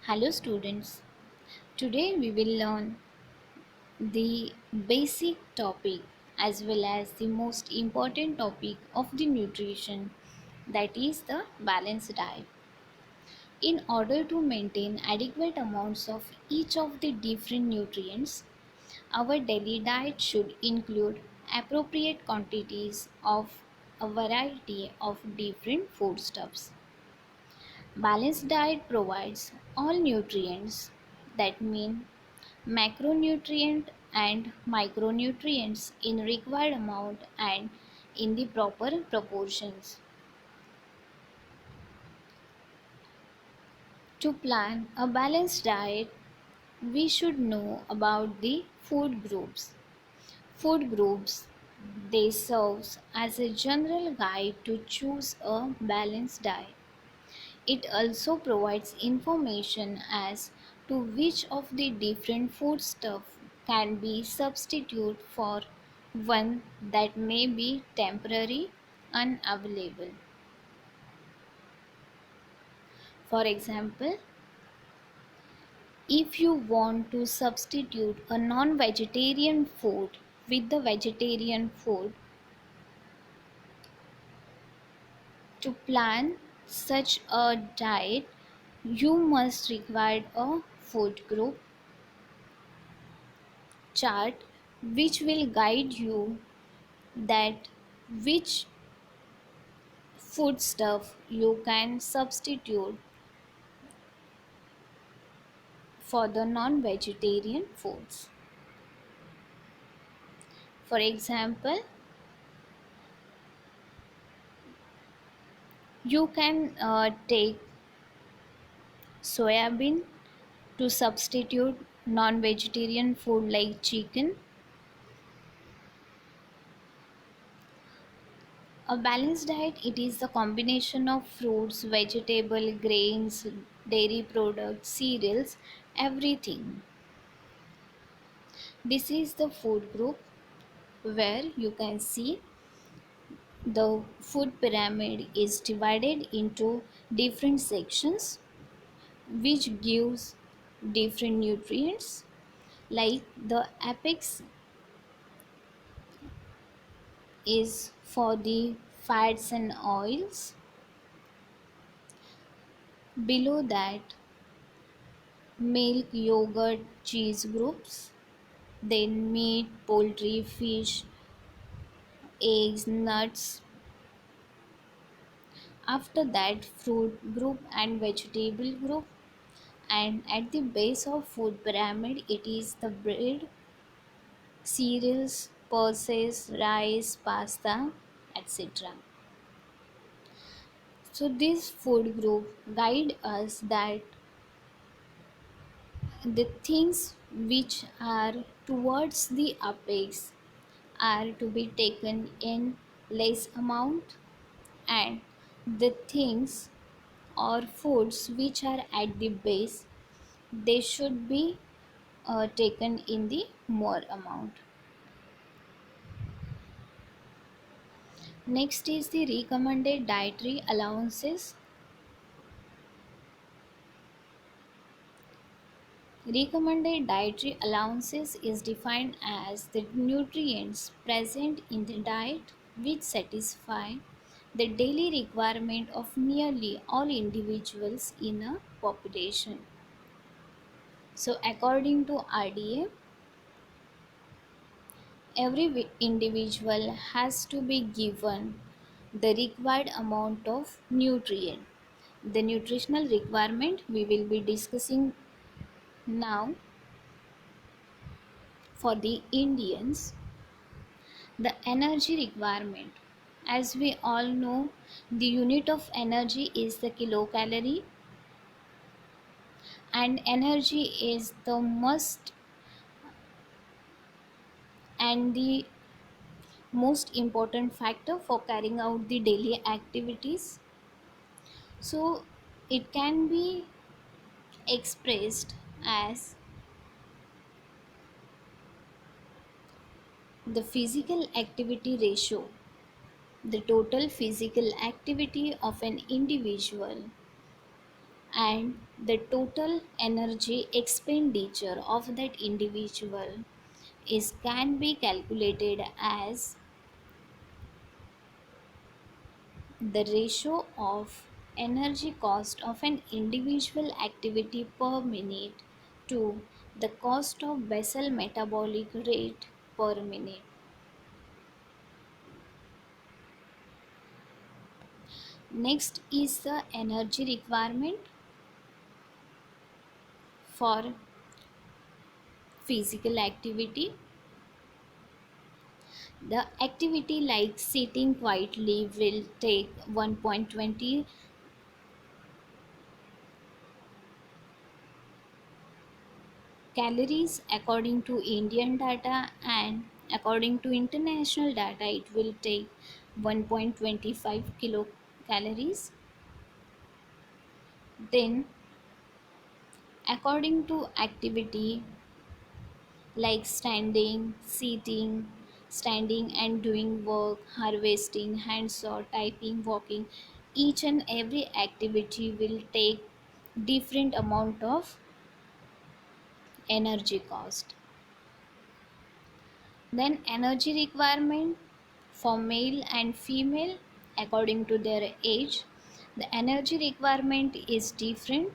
Hello students. Today we will learn the basic topic as well as the most important topic of the nutrition, that is the balanced diet. In order to maintain adequate amounts of each of the different nutrients, our daily diet should include appropriate quantities of a variety of different foodstuffs. Balanced diet provides all nutrients, that mean macronutrient and micronutrients in required amount and in the proper proportions. To plan a balanced diet, we should know about the food groups. Food groups, they serve as a general guide to choose a balanced diet. It also provides information as to which of the different foodstuff can be substituted for one that may be temporary unavailable. For example, if you want to substitute a non-vegetarian food with the vegetarian food, to plan such a diet, you must require a food group chart which will guide you that which foodstuff you can substitute for the non-vegetarian foods. For example, you can take soya bean to substitute non-vegetarian food like chicken. A balanced diet, it is the combination of fruits, vegetable, grains, dairy products, cereals, everything. This is the food group where you can see the food pyramid is divided into different sections which gives different nutrients, like the apex is for the fats and oils. Below that, milk, yogurt, cheese groups, then meat, poultry, fish, eggs, nuts. After that, fruit group and vegetable group, and at the base of food pyramid it is the bread, cereals, pulses, rice, pasta, etc. So this food group guide us that the things which are towards the apex are to be taken in less amount, and the things or foods which are at the base, they should be taken in the more amount. Next is the recommended dietary allowances. Recommended dietary allowances is defined as the nutrients present in the diet which satisfy the daily requirement of nearly all individuals in a population. So according to RDA, every individual has to be given the required amount of nutrient. The nutritional requirement we will be discussing now. For the Indians, the energy requirement, as we all know, the unit of energy is the kilocalorie, and energy is the must and the most important factor for carrying out the daily activities. So it can be expressed as the physical activity ratio, the total physical activity of an individual, and the total energy expenditure of that individual is can be calculated as the ratio of energy cost of an individual activity per minute to the cost of basal metabolic rate per minute. Next is the energy requirement for physical activity. The activity like sitting quietly will take 1.20 calories according to Indian data, and according to international data it will take 1.25 kilocalories. Then according to activity like standing, sitting, standing and doing work, harvesting, handsaw, typing, walking, each and every activity will take different amount of energy cost. Then energy requirement for male and female according to their age. The energy requirement is different.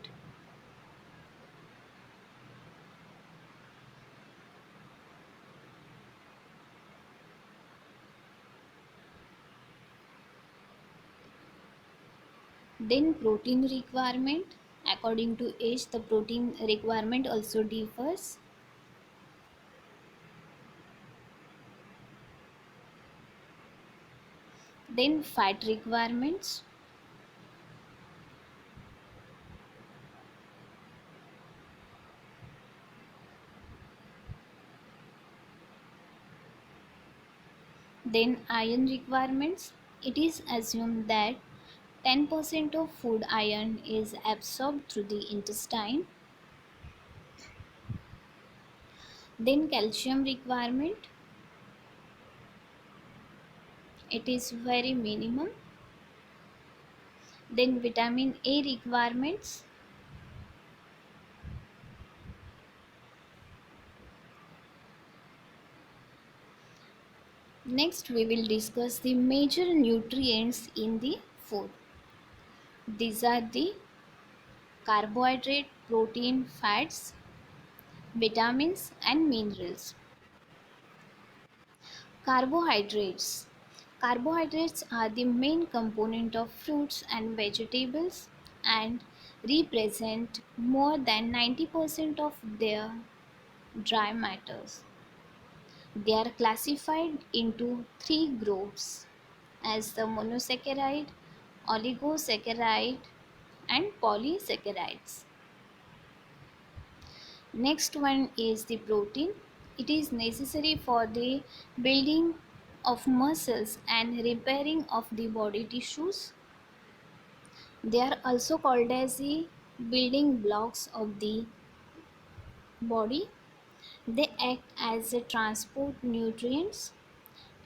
Then protein requirement according to age, the protein requirement also differs. Then fat requirements. Then iron requirements. It is assumed that 10% of food iron is absorbed through the intestine. Then calcium requirement. It is very minimum. Then vitamin A requirements. Next we will discuss the major nutrients in the food. These are the carbohydrate, protein, fats, vitamins and minerals. Carbohydrates. Carbohydrates are the main component of fruits and vegetables and represent more than 90% of their dry matters. They are classified into three groups as the monosaccharide, oligosaccharide, and polysaccharides. Next one is the protein. It is necessary for the building of muscles and repairing of the body tissues. They are also called as the building blocks of the body. They act as a transport nutrients,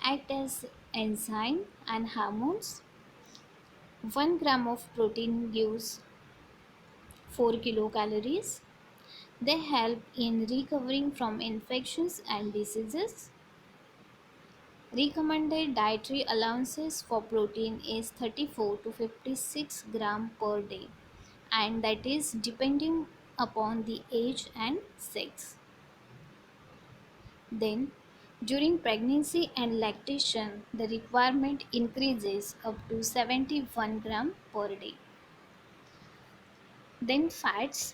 act as enzyme and hormones. 1 gram of protein gives 4 kilocalories. They help in recovering from infections and diseases. Recommended dietary allowances for protein is 34 to 56 gram per day, and that is depending upon the age and sex. Then during pregnancy and lactation the requirement increases up to 71 gram per day. Then fats.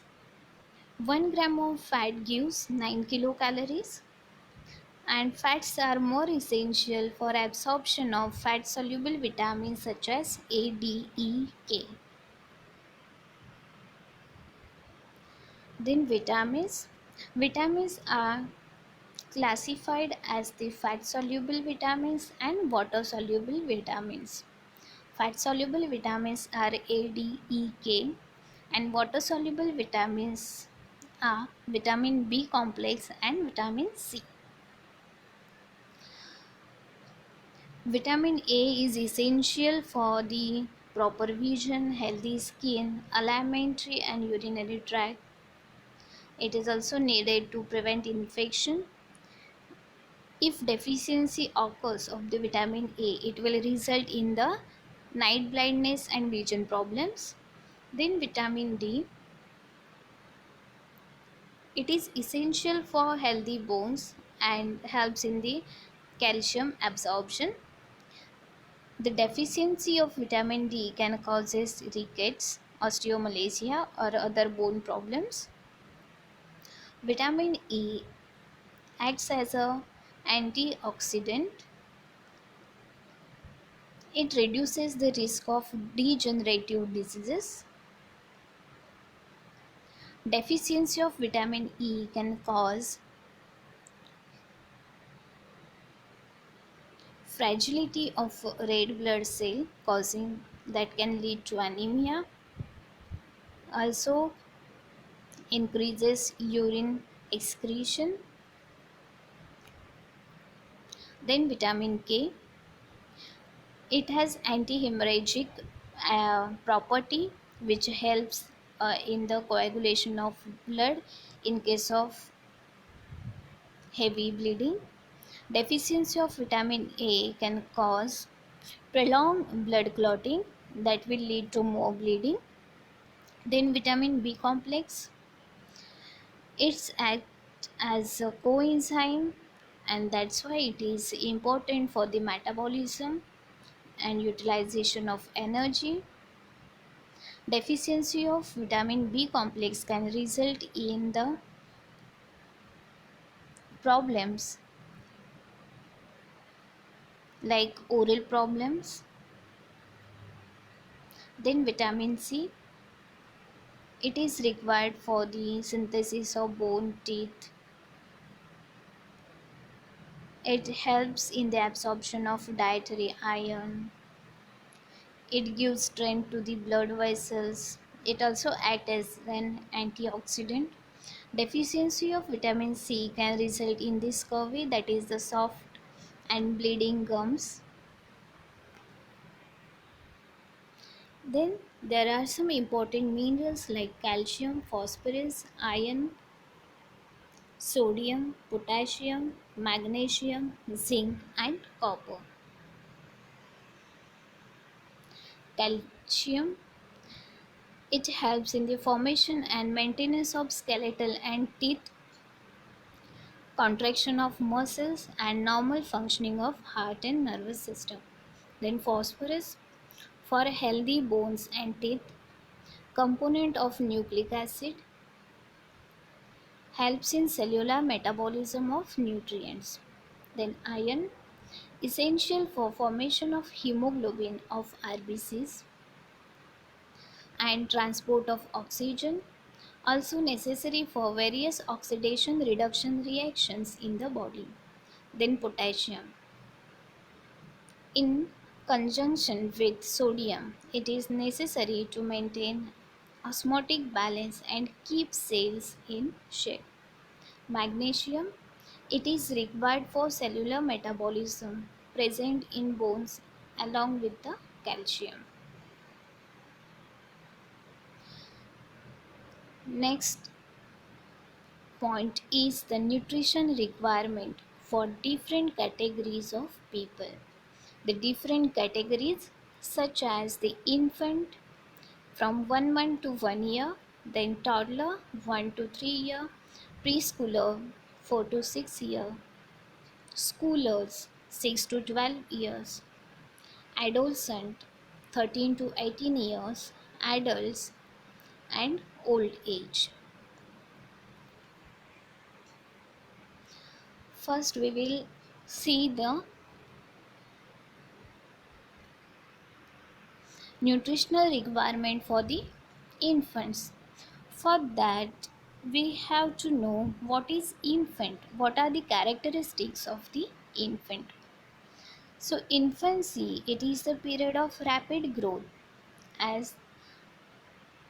1 gram of fat gives 9 kilocalories, and fats are more essential for absorption of fat soluble vitamins such as A, D, E, K. Then vitamins. Vitamins are classified as the fat soluble vitamins and water soluble vitamins. Fat soluble vitamins are A, D, E, K, and water soluble vitamins are vitamin B complex and vitamin C. Vitamin A is essential for the proper vision, healthy skin, alimentary and urinary tract. It is also needed to prevent infection. If deficiency occurs of the vitamin A, it will result in the night blindness and vision problems. Then vitamin D, it is essential for healthy bones and helps in the calcium absorption. The deficiency of vitamin D can cause rickets, osteomalacia or other bone problems. Vitamin E acts as a antioxidant. It reduces the risk of degenerative diseases. Deficiency of vitamin E can cause fragility of red blood cell, causing that can lead to anemia. Also increases urine excretion. Then vitamin K, it has anti-hemorrhagic property which helps in the coagulation of blood in case of heavy bleeding. Deficiency of vitamin A can cause prolonged blood clotting that will lead to more bleeding. Then vitamin B complex, it's act as a coenzyme, and that's why it is important for the metabolism and utilization of energy. Deficiency of vitamin B complex can result in the problems like oral problems. Then vitamin C, it is required for the synthesis of bone, teeth. It helps in the absorption of dietary iron. It gives strength to the blood vessels. It also acts as an antioxidant. Deficiency of vitamin C can result in the scurvy, that is the soft and bleeding gums. Then there are some important minerals like calcium, phosphorus, iron, sodium, potassium, magnesium, zinc and copper. Calcium, it helps in the formation and maintenance of skeletal and teeth, contraction of muscles and normal functioning of heart and nervous system. Then phosphorus, for healthy bones and teeth, component of nucleic acid, helps in cellular metabolism of nutrients. Then iron, essential for formation of hemoglobin of RBCs and transport of oxygen, also necessary for various oxidation reduction reactions in the body. Then potassium, in conjunction with sodium, it is necessary to maintain osmotic balance and keep cells in shape. Magnesium, it is required for cellular metabolism, present in bones along with the calcium. Next point is the nutrition requirement for different categories of people. The different categories such as the infant from 1 month to 1 year, then toddler 1 to 3 year, preschooler 4 to 6 year, schoolers 6 to 12 years, adolescent 13 to 18 years, adults and old age. First we will see the nutritional requirement for the infants. For that we have to know what is infant, what are the characteristics of the infant. So infancy, it is the period of rapid growth, as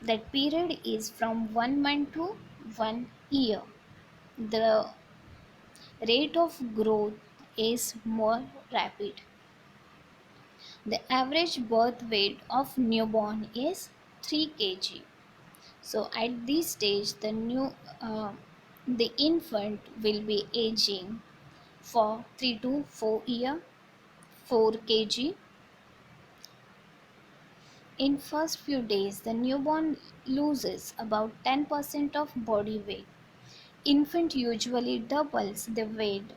that period is from 1 month to 1 year. The rate of growth is more rapid. The average birth weight of newborn is 3 kg. So at this stage, uh, the infant will be aging for 3 to 4 year, 4 kg. In first few days, the newborn loses about 10% of body weight. Infant usually doubles the weight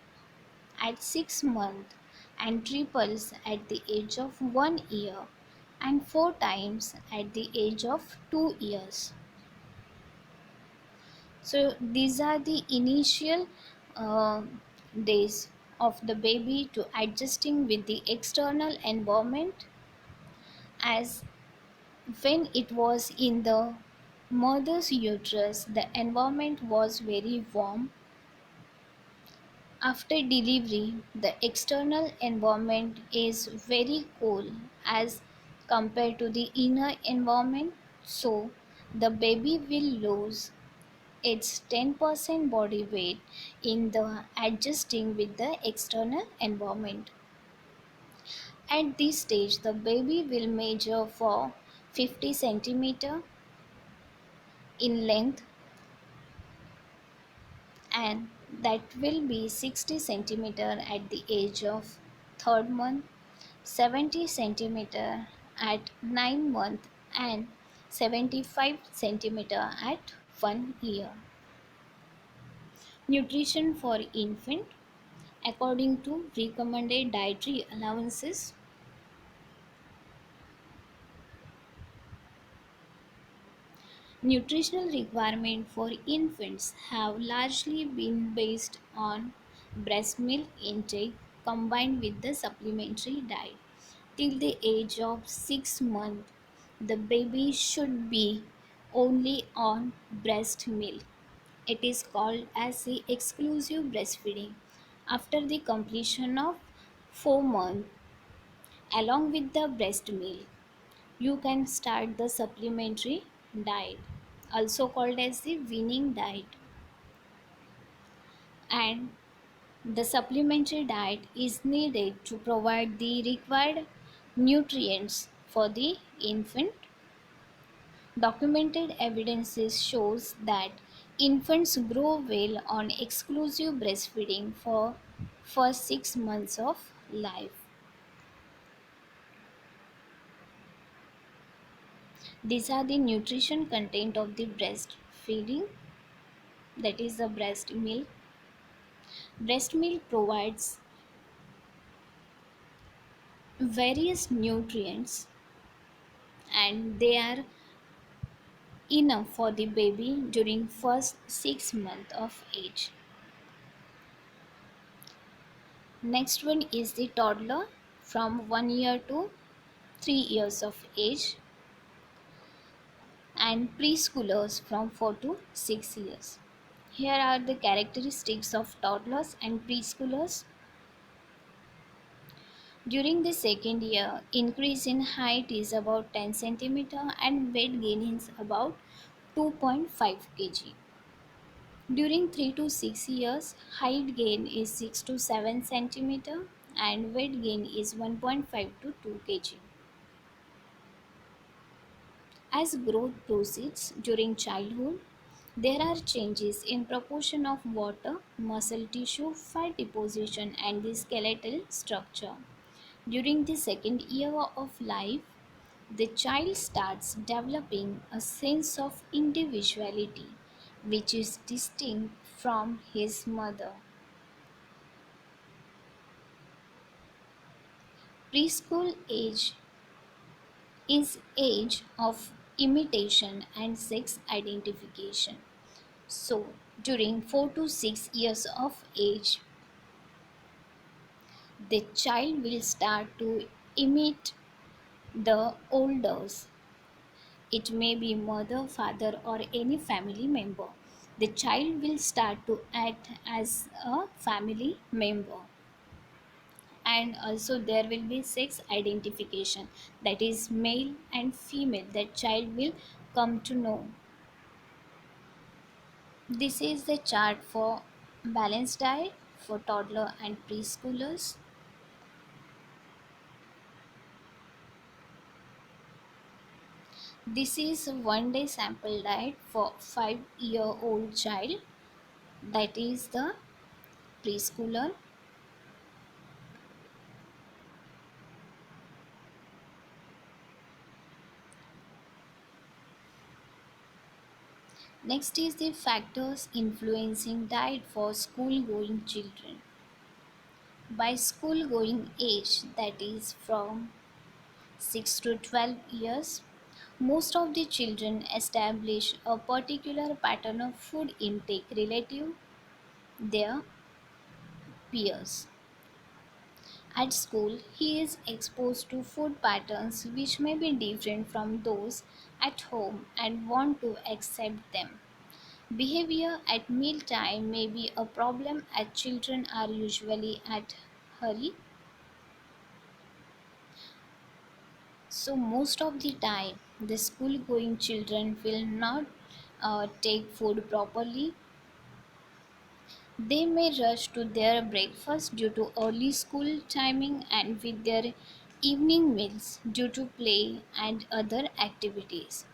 at 6 months and triples at the age of 1 year and 4 times at the age of 2 years. So these are the initial uh, days of the baby to adjusting with the external environment, as when it was in the mother's uterus the environment was very warm. After delivery, the external environment is very cool as compared to the inner environment, so the baby will lose its 10% body weight in the adjusting with the external environment. At this stage, the baby will measure for 50 centimeter in length, and that will be 60 centimeter at the age of third month, 70 centimeter at 9 month, and 75 centimeter at 1 year. Nutrition for infant according to recommended dietary allowances. Nutritional requirements for infants have largely been based on breast milk intake combined with the supplementary diet. Till the age of 6 months, the baby should be only on breast milk. It is called as the exclusive breastfeeding. After the completion of 4 months, along with the breast milk, you can start the supplementary diet, also called as the weaning diet. And the supplementary diet is needed to provide the required nutrients for the infant. Documented evidence shows that infants grow well on exclusive breastfeeding for first 6 months of life. These are the nutrition content of the breastfeeding, that is the breast milk. Breast milk provides various nutrients and they are enough for the baby during first 6 months of age. Next one is the toddler from 1 year to 3 years of age, and preschoolers from 4 to 6 years. Here are the characteristics of toddlers and preschoolers. During the second year, increase in height is about 10 centimeter and weight gain is about 2.5 kg. During 3 to 6 years, height gain is 6 to 7 centimeter and weight gain is 1.5 to 2 kg. As growth proceeds during childhood, there are changes in proportion of water, muscle tissue, fat deposition and the skeletal structure. During the second year of life, the child starts developing a sense of individuality which is distinct from his mother. Preschool age is age of imitation and sex identification. So, during 4 to 6 years of age, the child will start to imitate the elders. It may be mother, father, or any family member. The child will start to act as a family member. And also, there will be sex identification, that is, male and female, that child will come to know. This is the chart for balanced diet for toddler and preschoolers. This is a one day sample diet for 5-year-old child, that is the preschooler. Next is the factors influencing diet for school going children. By school going age, that is from 6 to 12 years, most of the children establish a particular pattern of food intake relative their peers. At school, he is exposed to food patterns which may be different from those at home and want to accept them. Behavior at mealtime may be a problem as children are usually at hurry. So most of the time, the school going children will not take food properly. They may rush to their breakfast due to early school timing and with their evening meals due to play and other activities.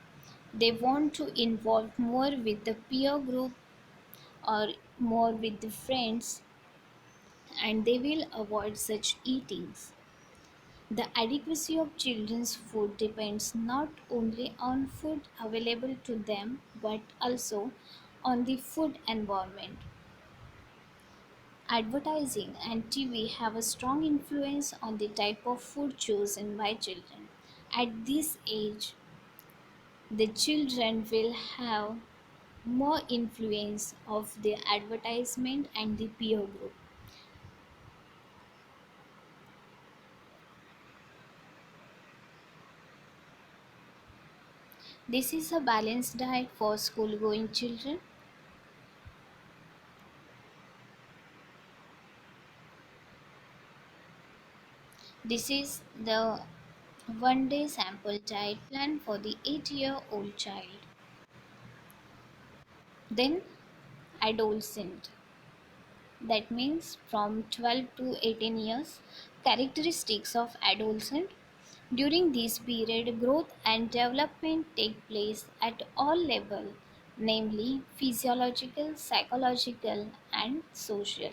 They want to involve more with the peer group or more with the friends, and they will avoid such eatings. The adequacy of children's food depends not only on food available to them but also on the food environment. Advertising and TV have a strong influence on the type of food chosen by children. At this age, the children will have more influence of the advertisement and the peer group. This is a balanced diet for school going children. This is the one day sample diet plan for the 8-year-old child. Then adolescent, that means from 12 to 18 years. Characteristics of adolescent: during this period growth and development take place at all levels, namely physiological, psychological and social.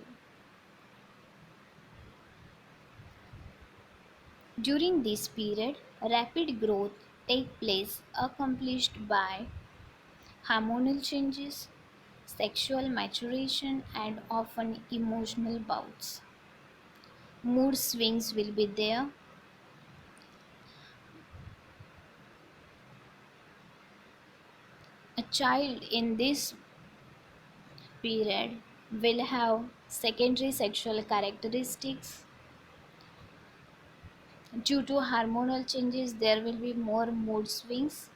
During this period rapid growth take place accomplished by hormonal changes, sexual maturation and often emotional bouts. Mood swings will be there. A child in this period will have secondary sexual characteristics. Due to hormonal changes, there will be more mood swings.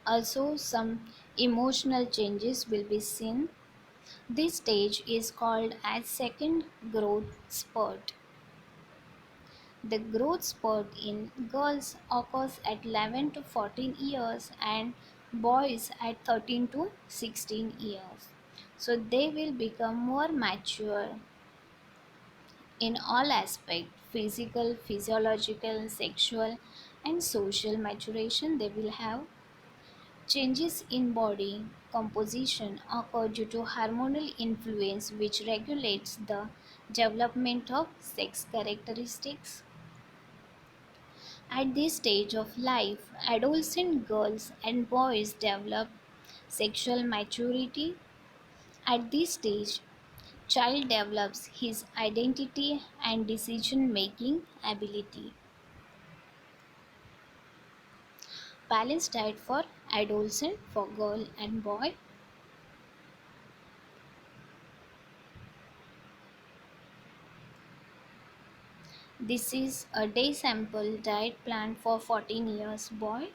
Also, some emotional changes will be seen. This stage is called as second growth spurt. The growth spurt in girls occurs at 11 to 14 years and boys at 13 to 16 years. So they will become more mature in all aspects: physical, physiological, sexual, and social maturation. They will have changes in body composition occur due to hormonal influence which regulates the development of sex characteristics. At this stage of life, adolescent girls and boys develop sexual maturity. At this stage, child develops his identity and decision making ability. Balanced diet for adolescent, for girl and boy. This is a day sample diet plan for 14 years boy.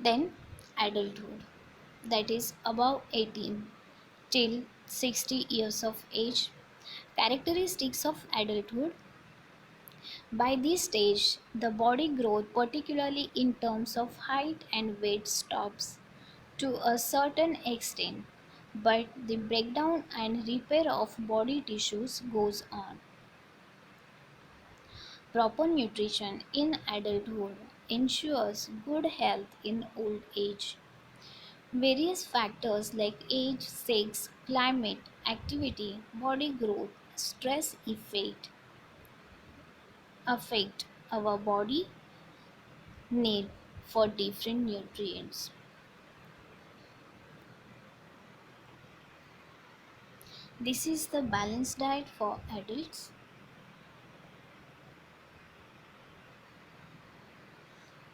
Then adulthood, that is above 18 till 60 years of age. Characteristics of adulthood: by this stage, the body growth, particularly in terms of height and weight, stops to a certain extent. but the breakdown and repair of body tissues goes on. Proper nutrition in adulthood ensures good health in old age. Various factors like age, sex, climate, activity, body growth, stress affect our body need for different nutrients. This is the balanced diet for adults.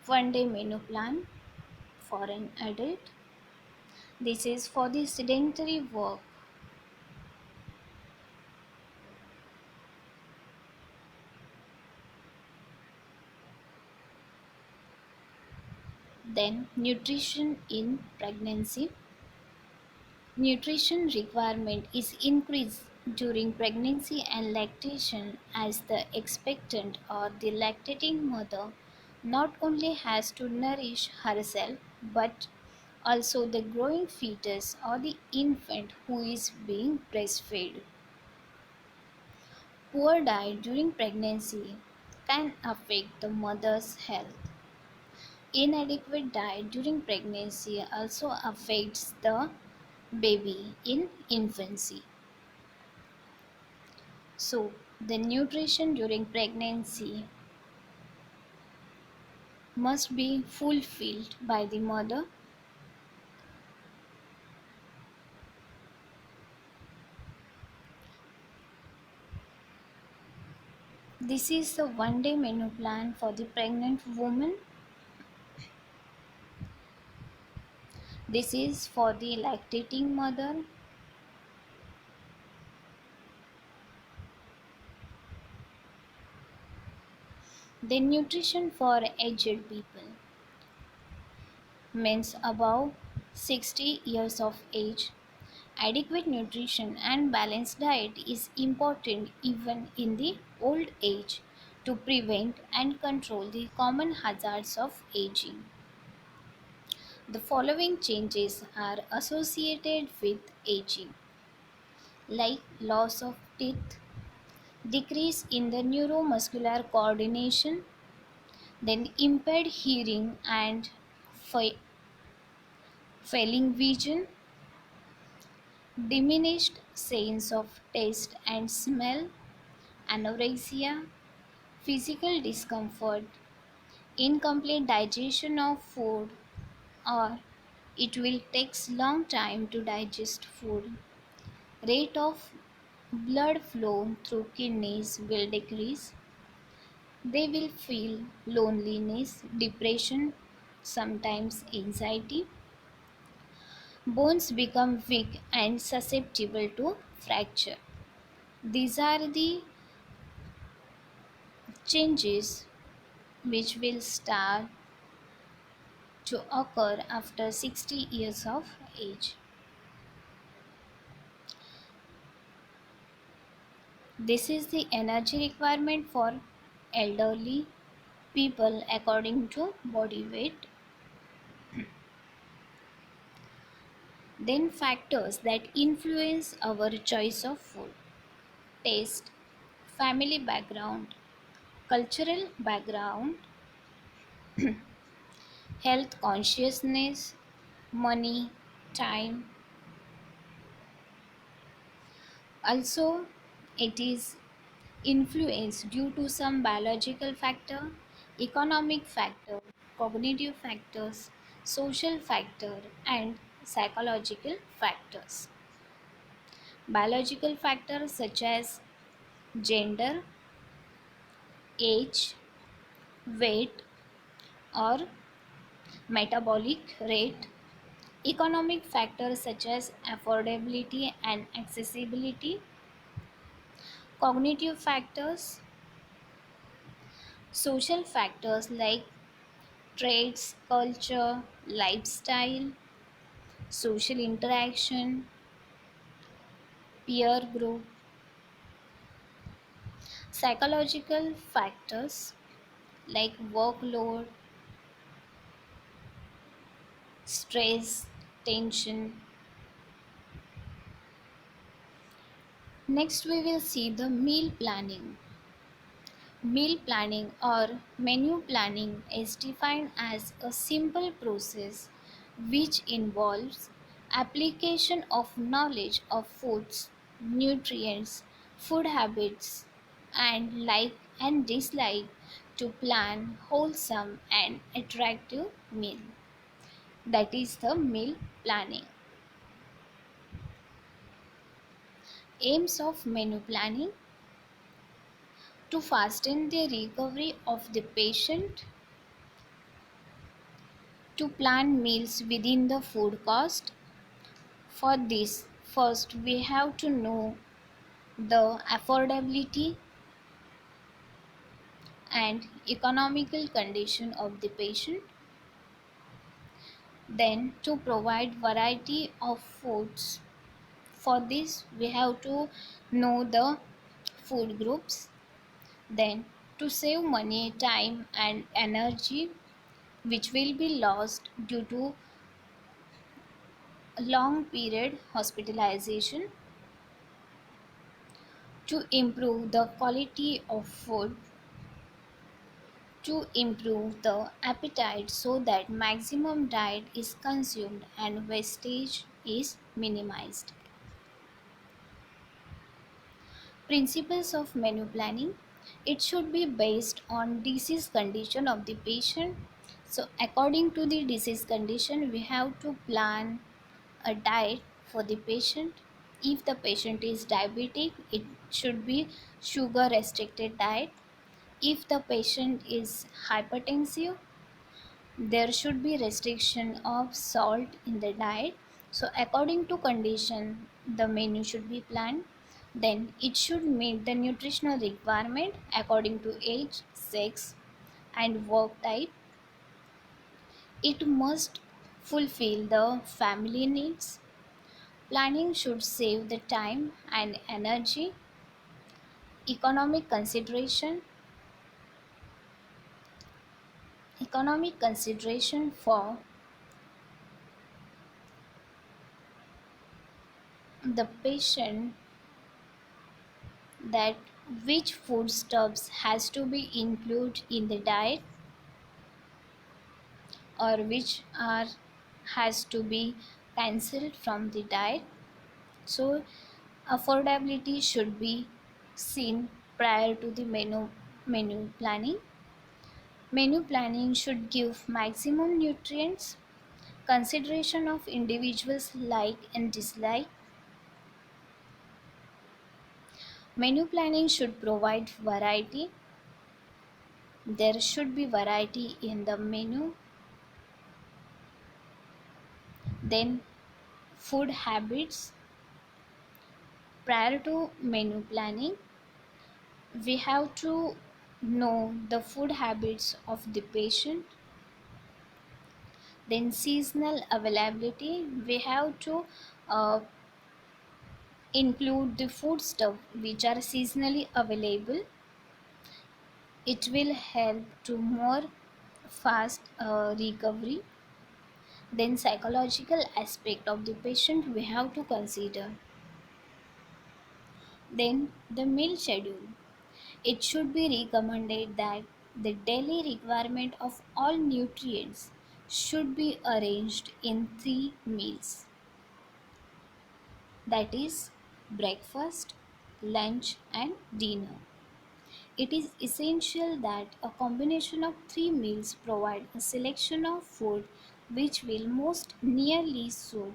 One day menu plan for an adult. This is for the sedentary work. Then nutrition in pregnancy. Nutrition requirement is increased during pregnancy and lactation as the expectant or the lactating mother not only has to nourish herself but also the growing fetus or the infant who is being breastfed. Poor diet during pregnancy can affect the mother's health. Inadequate diet during pregnancy also affects the baby in infancy. So, the nutrition during pregnancy must be fulfilled by the mother. This is the one day menu plan for the pregnant woman. This is for the lactating mother. The nutrition for aged people means above 60 years of age. Adequate nutrition and balanced diet is important even in the old age to prevent and control the common hazards of aging. The following changes are associated with aging, like loss of teeth, decrease in the neuromuscular coordination, then impaired hearing and fa- failing vision, diminished sense of taste and smell, anorexia, physical discomfort, incomplete digestion of food, or it will take long time to digest food. Rate of blood flow through kidneys will decrease. They will feel loneliness, depression, sometimes anxiety. Bones become weak and susceptible to fracture. These are the changes which will start to occur after 60 years of age. This is the energy requirement for elderly people according to body weight. Then factors that influence our choice of food: taste, family background, cultural background, health consciousness, money, time. Also, it is influenced due to some biological factor, economic factor, cognitive factors, social factor, and psychological factors. Biological factors such as gender, age, weight, or metabolic rate. Economic factors such as affordability and accessibility. Cognitive factors, social factors like traits, culture, lifestyle, social interaction, peer group. Psychological factors like workload, stress, tension, Next, we will see the meal planning. Meal planning or menu planning is defined as a simple process which involves application of knowledge of foods, nutrients, food habits, and like and dislike to plan wholesome and attractive meal. That is the meal planning. Aims of menu planning: to fasten the recovery of the patient, to plan meals within the food cost. For this, first we have to know the affordability and economical condition of the patient. Then to provide variety of foods. For this, we have to know the food groups. Then to save money, time and energy which will be lost due to long period hospitalization, to improve the quality of food, to improve the appetite so that maximum diet is consumed and wastage is minimized. Principles of menu planning: it should be based on disease condition of the patient. So according to the disease condition, we have to plan a diet for the patient. If the patient is diabetic, it should be sugar restricted diet. If the patient is hypertensive, there should be restriction of salt in the diet. So according to condition, the menu should be planned. Then it should meet the nutritional requirement according to age, sex and work type. It must fulfill the family needs. Planning should save the time and energy. Economic consideration: economic consideration for the patient, that which foodstuffs has to be included in the diet or which are has to be cancelled from the diet. So affordability should be seen prior to the menu planning. Menu planning should give maximum nutrients, consideration of individuals like and dislike. Menu planning should provide variety. There should be variety in the menu. Then food habits. Prior to menu planning, we have to know the food habits of the patient. Then seasonal availability, we have to uh, include the food stuff which are seasonally available. It will help to more fast recovery. Then psychological aspect of the patient we have to consider. Then the meal schedule: it should be recommended that the daily requirement of all nutrients should be arranged in 3 meals, that is, breakfast, lunch, and dinner. It is essential that a combination of 3 meals provide a selection of food which will most nearly suit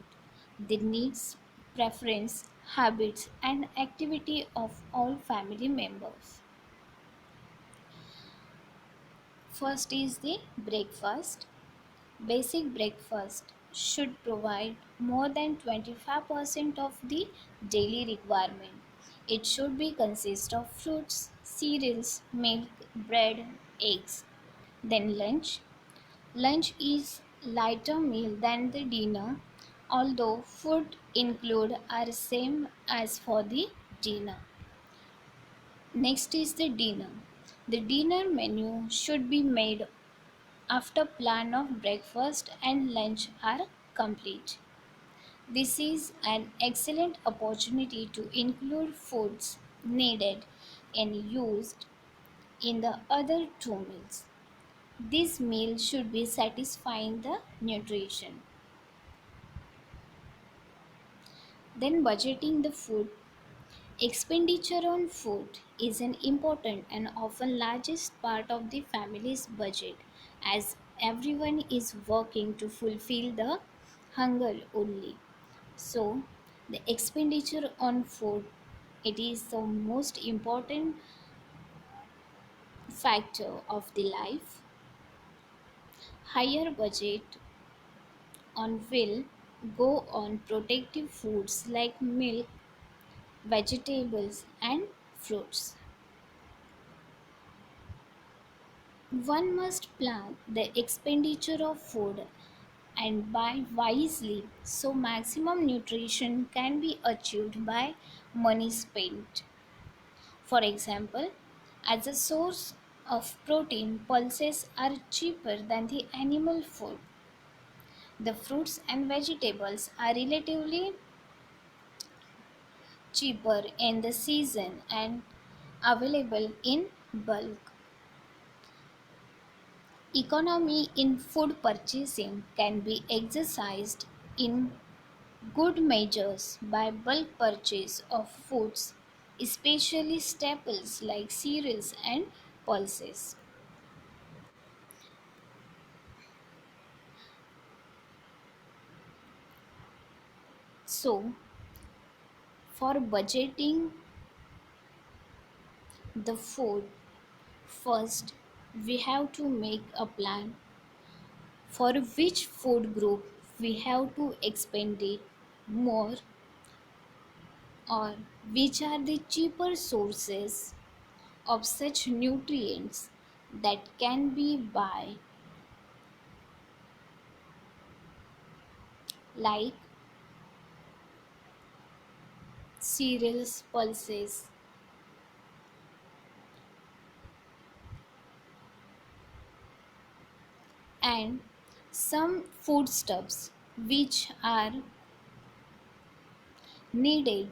the needs, preference, habits, and activity of all family members. First is the breakfast. Basic breakfast should provide more than 25% of the daily requirement. It should be consist of fruits, cereals, milk, bread, eggs. Then lunch. Lunch is lighter meal than the dinner, although food include are same as for the dinner. Next is the dinner. The dinner menu should be made after plan of breakfast and lunch are complete. This is an excellent opportunity to include foods needed and used in the other two meals. This meal should be satisfying the nutrition. Then budgeting the food. Expenditure on food is an important and often largest part of the family's budget as everyone is working to fulfill the hunger only. So the expenditure on food, it is the most important factor of the life. Higher budget on will go on protective foods like milk, vegetables and fruits. One must plan the expenditure of food and buy wisely so maximum nutrition can be achieved by money spent. For example, as a source of protein, pulses are cheaper than the animal food. The fruits and vegetables are relatively cheaper in the season and available in bulk. Economy in food purchasing can be exercised in good measures by bulk purchase of foods, especially staples like cereals and pulses. So, for budgeting the food, first we have to make a plan for which food group we have to expend it more or which are the cheaper sources of such nutrients that can be buy like cereals, pulses and some foodstuffs which are needed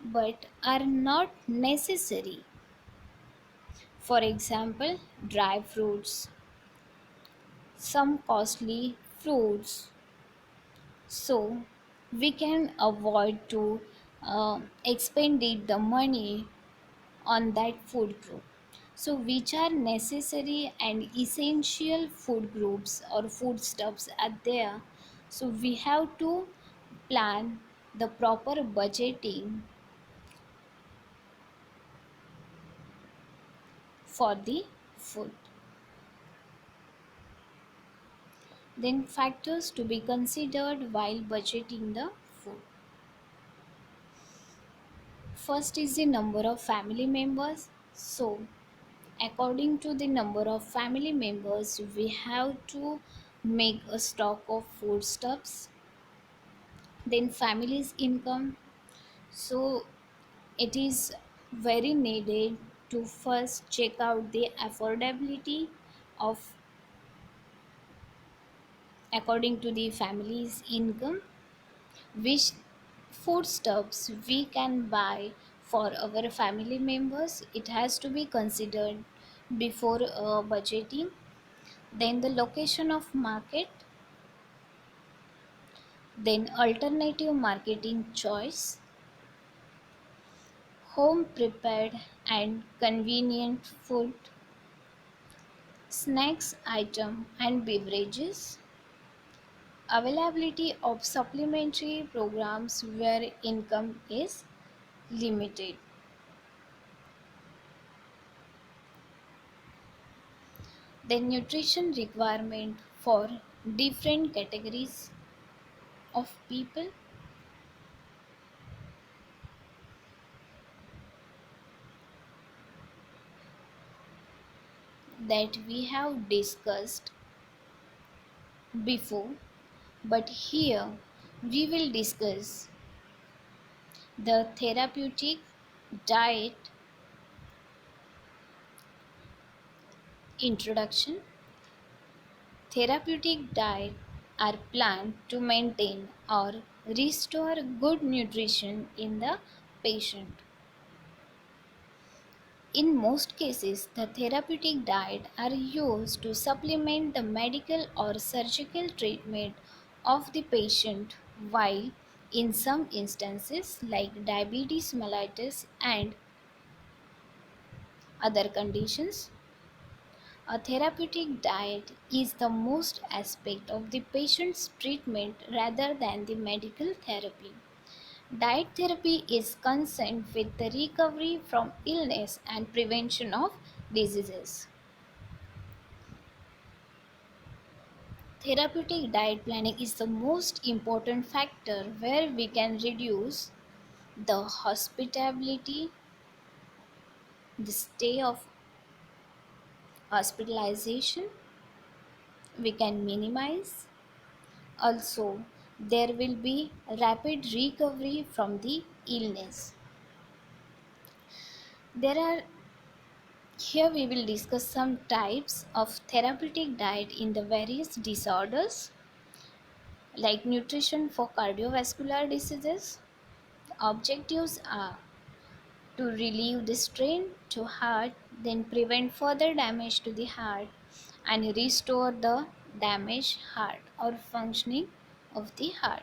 but are not necessary. For example, dry fruits, some costly fruits. So we can avoid to expend the money on that food group. So, which are necessary and essential food groups or foodstuffs are there? So, we have to plan the proper budgeting for the food. Then, factors to be considered while budgeting the food. First is the number of family members. So, according to the number of family members, we have to make a stock of foodstuffs. Then, family's income. So, it is very needed to first check out the affordability of according to the family's income which foodstuffs we can buy for our family members. It has to be considered before budgeting. Then the location of market, then alternative marketing choice, home prepared and convenient food, snacks item and beverages, availability of supplementary programs where income is limited. The nutrition requirement for different categories of people that we have discussed before, but here we will discuss the therapeutic diet Introduction. Therapeutic diet are planned to maintain or restore good nutrition in the patient. In most cases, the therapeutic diet are used to supplement the medical or surgical treatment of the patient, while in some instances like diabetes mellitus and other conditions, a therapeutic diet is the most aspect of the patient's treatment rather than the medical therapy. Diet therapy is concerned with the recovery from illness and prevention of diseases. Therapeutic diet planning is the most important factor where we can reduce the hospitality, the stay of hospitalization, we can minimize. Also, there will be rapid recovery from the illness. There are Here we will discuss some types of therapeutic diet in the various disorders like nutrition for cardiovascular diseases. Objectives are to relieve the strain to heart, then prevent further damage to the heart and restore the damaged heart or functioning of the heart.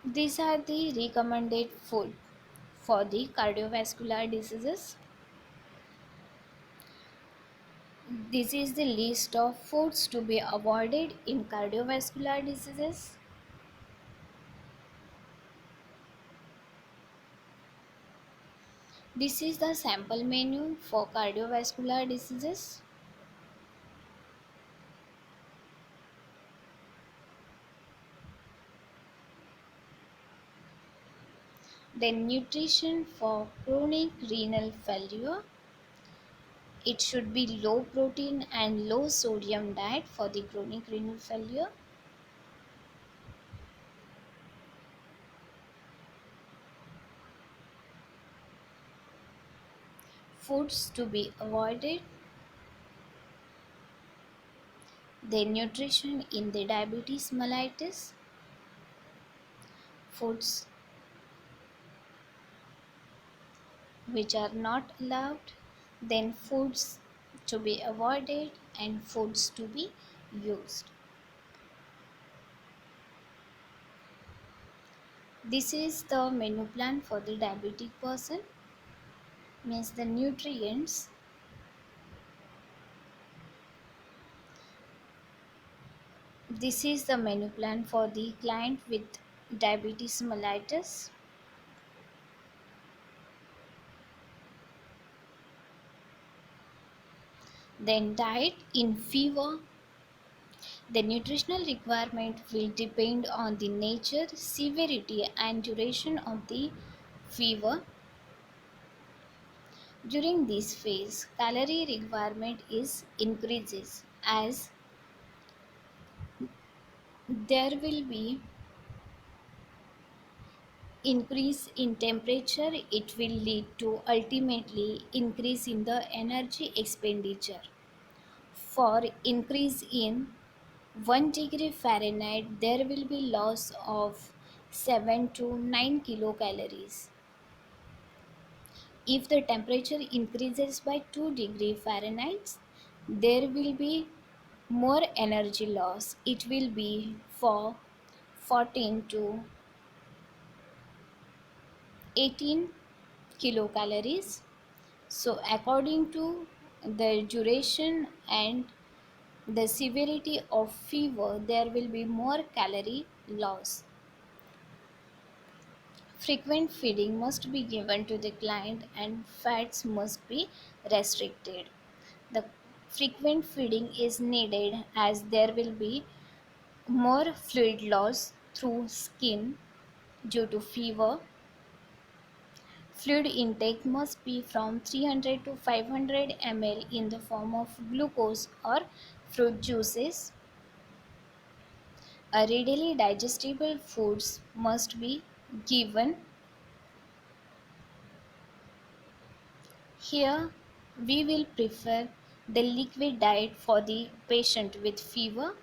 These are the recommended food for the cardiovascular diseases. This is the list of foods to be avoided in cardiovascular diseases. This is the sample menu for cardiovascular diseases. Then nutrition for chronic renal failure. It should be low protein and low sodium diet for the chronic renal failure. Foods to be avoided. Then nutrition in the diabetes mellitus. Foods which are not allowed. Then foods to be avoided and foods to be used. This is the menu plan for the diabetic person, means the nutrients. This is the menu plan for the client with diabetes mellitus. Then diet in fever. The nutritional requirement will depend on the nature, severity and duration of the fever. During this phase, calorie requirement is increases as there will be increase in temperature. It will lead to ultimately increase in the energy expenditure. For increase in 1 degree Fahrenheit, there will be loss of 7 to 9 kilocalories. If the temperature increases by 2 degree Fahrenheit, there will be more energy loss. It will be for 14 to 18 kilocalories. So according to the duration and the severity of fever, there will be more calorie loss. Frequent feeding must be given to the client and fats must be restricted. The frequent feeding is needed as there will be more fluid loss through skin due to fever. Fluid intake must be from 300 to 500 ml in the form of glucose or fruit juices. A readily digestible foods must be given. Here We will prefer the liquid diet for the patient with fever.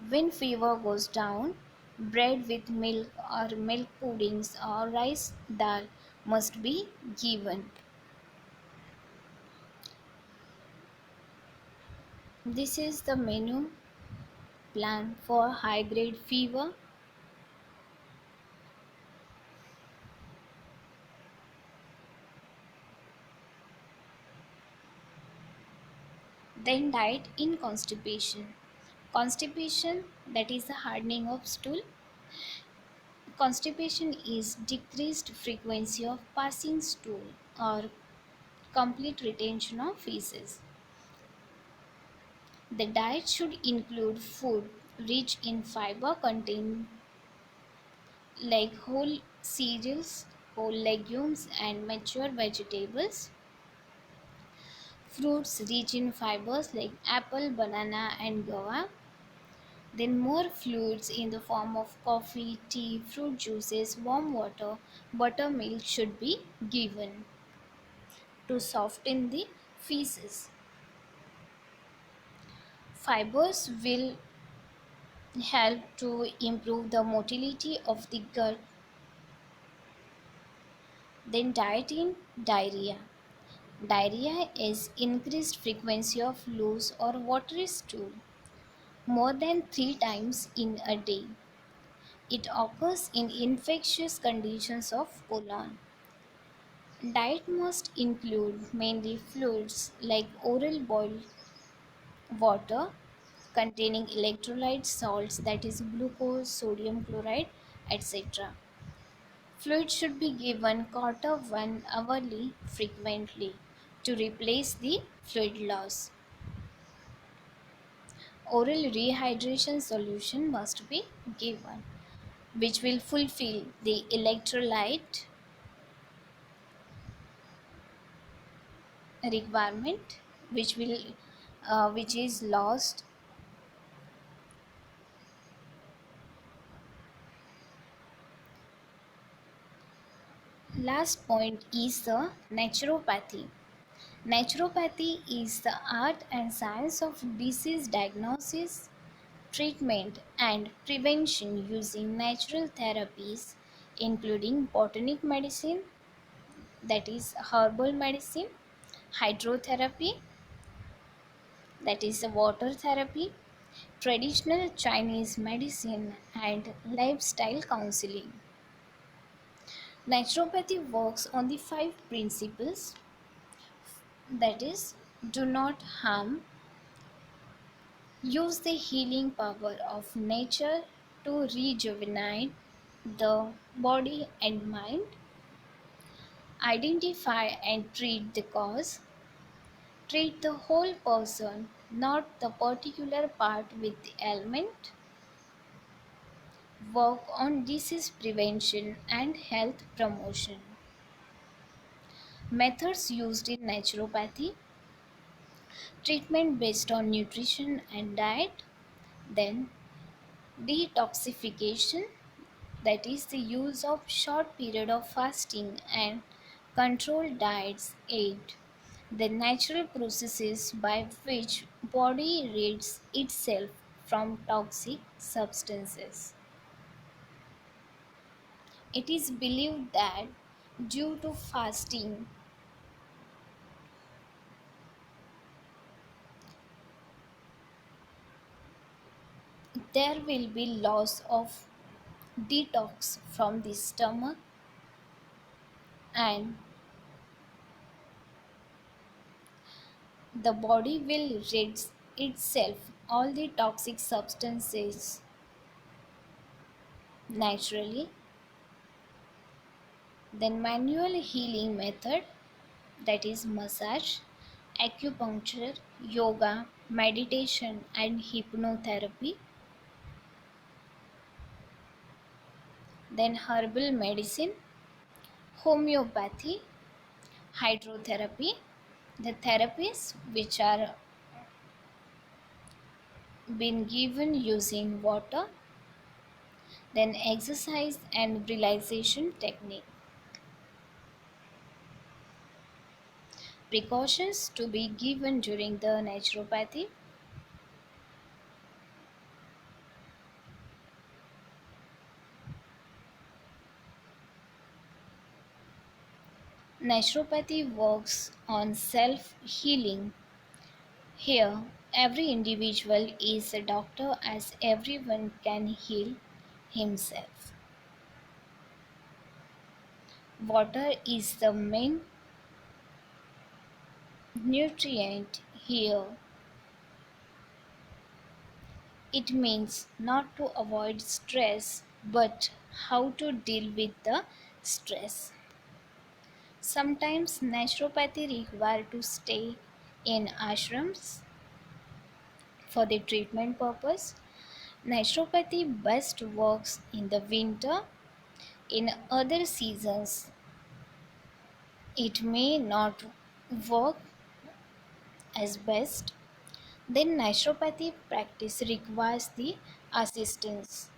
When fever goes down, bread with milk or milk puddings or rice dal must be given. This is the menu plan for high grade fever. Then diet in constipation. Constipation, that is the hardening of stool. Constipation is decreased frequency of passing stool or complete retention of feces. The diet should include food rich in fiber contain like whole cereals, whole legumes and mature vegetables. Fruits rich in fibers like apple, banana and guava. Then more fluids in the form of coffee, tea, fruit juices, warm water, buttermilk should be given to soften the feces. Fibers will help to improve the motility of the gut. Then diet in diarrhea. Diarrhea is increased frequency of loose or watery stool more than 3 times in a day. It occurs in infectious conditions of colon. Diet must include mainly fluids like oral boiled water containing electrolyte salts, that is glucose, sodium chloride, etc. Fluid should be given quarter one hourly frequently to replace the fluid loss. Oral rehydration solution must be given, which will fulfill the electrolyte requirement, which is lost. Last point is the naturopathy. Naturopathy is the art and science of disease diagnosis, treatment, and prevention using natural therapies, including botanic medicine, that is herbal medicine, hydrotherapy, that is water therapy, traditional Chinese medicine, and lifestyle counseling. Naturopathy works on the five principles, that is, do not harm, use the healing power of nature to rejuvenate the body and mind, identify and treat the cause, treat the whole person, not the particular part with the ailment, work on disease prevention and health promotion. Methods used in naturopathy: treatment based on nutrition and diet, then detoxification, that is the use of short period of fasting and controlled diets aid the natural processes by which body rids itself from toxic substances. It is believed that due to fasting, there will be loss of detox from the stomach and the body will rid itself all the toxic substances naturally. Then manual healing method, that is massage, acupuncture, yoga, meditation and hypnotherapy. Then herbal medicine, homeopathy, hydrotherapy, the therapies which are been given using water, then exercise and relaxation technique. Precautions to be given during the naturopathy. Naturopathy works on self healing. Here, every individual is a doctor as everyone can heal himself. Water is the main nutrient here. It means not to avoid stress but how to deal with the stress. Sometimes naturopathy require to stay in ashrams for the treatment purpose. Naturopathy best works in the winter. In other seasons, it may not work as best. Then naturopathy practice requires the assistance.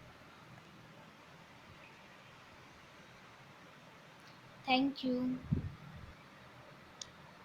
Thank you.